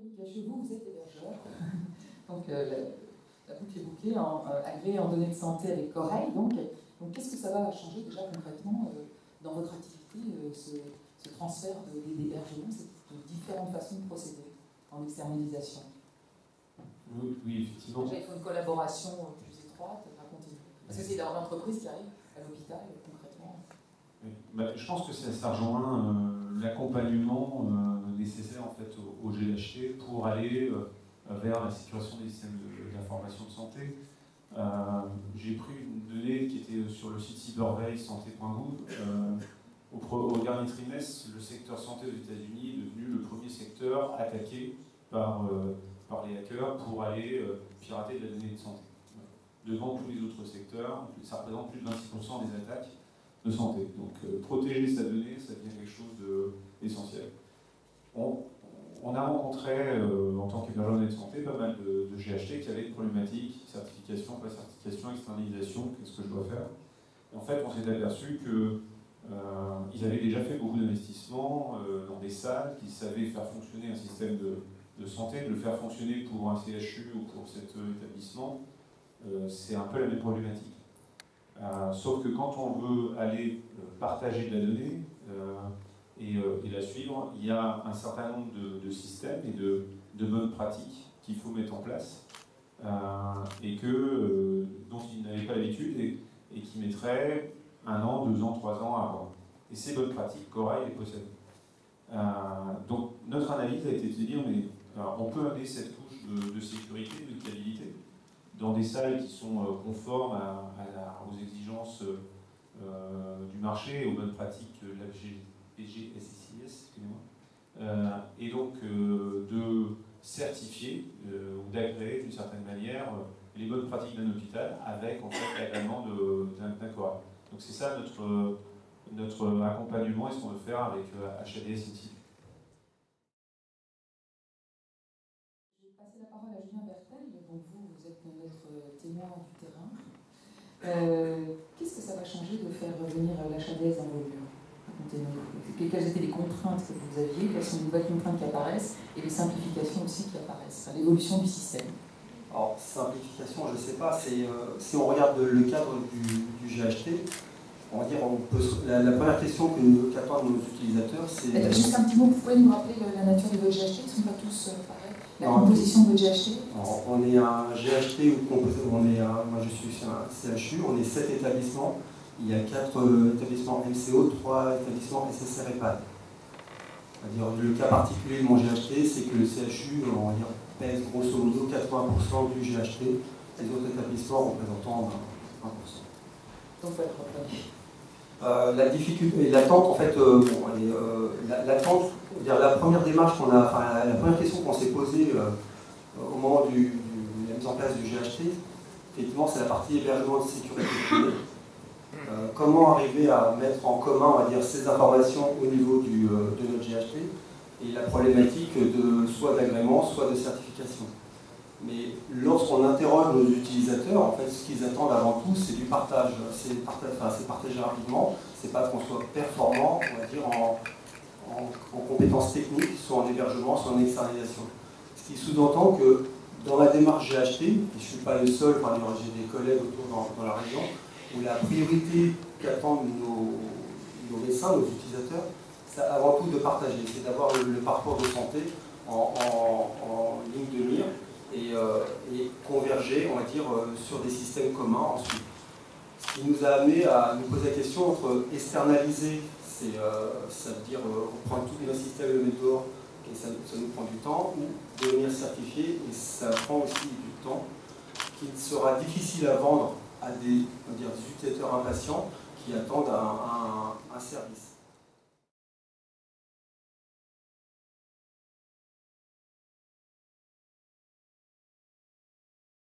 Yannick Gacheux, vous êtes hébergeur. Donc, la boucle est bouclée, agréé en données de santé avec Corail. Donc qu'est-ce que ça va changer déjà concrètement dans votre activité, ce transfert d'hébergement, ces différentes façons de procéder en externalisation? Oui, effectivement. Déjà, il faut une collaboration plus étroite, racontez-nous. Parce que c'est l'entreprise qui arrive à l'hôpital, concrètement. Oui. Je pense que ça rejoint l'accompagnement nécessaire en fait, au GHT pour aller vers la sécurisation des systèmes d'information de santé. J'ai pris une donnée qui était sur le site cyberveille santé.gouv. Au dernier trimestre, le secteur santé aux États-Unis est devenu le premier secteur attaqué par les hackers pour aller pirater de la donnée de santé. Devant tous les autres secteurs, ça représente plus de 26% des attaques de santé. Donc protéger sa donnée, ça devient quelque chose d'essentiel. On a rencontré, en tant qu'hébergeur de données de santé, pas mal de GHT qui avaient des problématiques, certification, pas certification, externalisation, qu'est-ce que je dois faire. Et en fait, on s'est aperçu qu'ils avaient déjà fait beaucoup d'investissements dans des salles, qu'ils savaient faire fonctionner un système de santé, de le faire fonctionner pour un CHU ou pour cet établissement, c'est un peu la même problématique. Sauf que quand on veut aller partager de la donnée et la suivre, il y a un certain nombre de systèmes et de bonnes pratiques qu'il faut mettre en place et dont ils n'avaient pas l'habitude et qui mettraient 1 an, 2 ans, 3 ans à avoir. Et ces bonnes pratiques, Corail les possède. Donc notre analyse a été de dire, mais on peut amener cette couche de sécurité, de fiabilité, dans des salles qui sont conformes aux exigences du marché et aux bonnes pratiques de la PGSSIS, excusez-moi, et donc de certifier ou d'agréer d'une certaine manière les bonnes pratiques d'un hôpital avec en fait l'agrément d'un Corail. Donc c'est ça notre accompagnement et ce qu'on veut faire avec HADS Institute. Je vais passer la parole à Julien Bertel. Donc vous êtes notre témoin du terrain. Qu'est-ce que ça va changer de faire revenir l'HADS dans vos lieux? Racontez-nous. Quelles étaient les contraintes que vous aviez? Quelles sont les nouvelles contraintes qui apparaissent? Et les simplifications aussi qui apparaissent, l'évolution du système. Alors, simplification, je ne sais pas. Si on regarde le cadre du GHT, on va dire, la première question qu'attendent nos utilisateurs, c'est... Juste un petit mot, vous pouvez nous rappeler la nature de votre GHT? Ils ne sont pas tous pareils. La composition de votre GHT? Alors, on est un GHT moi je suis un CHU, on est 7 établissements. Il y a 4 établissements MCO, 3 établissements SSR EHPAD. C'est-à-dire, le cas particulier de mon GHT, c'est que le CHU, on va dire, pèse grosso modo 80% du GHT, les autres établissements représentant 20%. Donc voilà, reprenez. La difficulté, l'attente, en fait, l'attente, la première démarche la première question qu'on s'est posée au moment de la mise en place du GHT, effectivement, c'est la partie hébergement de sécurité privée. Comment arriver à mettre en commun, on va dire, ces informations au niveau de notre GHT et la problématique soit d'agrément, soit de certification. Mais lorsqu'on interroge nos utilisateurs, en fait, ce qu'ils attendent avant tout, c'est du partage. C'est partager rapidement, c'est pas qu'on soit performant, on va dire, en compétences techniques, soit en hébergement, soit en externalisation. Ce qui sous-entend que dans la démarche GHT, et je ne suis pas le seul, j'ai des collègues autour dans la région, où la priorité qu'attendent nos médecins, nos utilisateurs, c'est avant tout de partager, c'est d'avoir le parcours de santé en ligne de mire et converger, on va dire, sur des systèmes communs ensuite. Ce qui nous a amené à nous poser la question entre externaliser, ça veut dire reprendre tous nos systèmes de méthode et ça nous prend du temps, ou devenir certifié, et ça prend aussi du temps, qui sera difficile à vendre à des utilisateurs impatients qui attendent un service.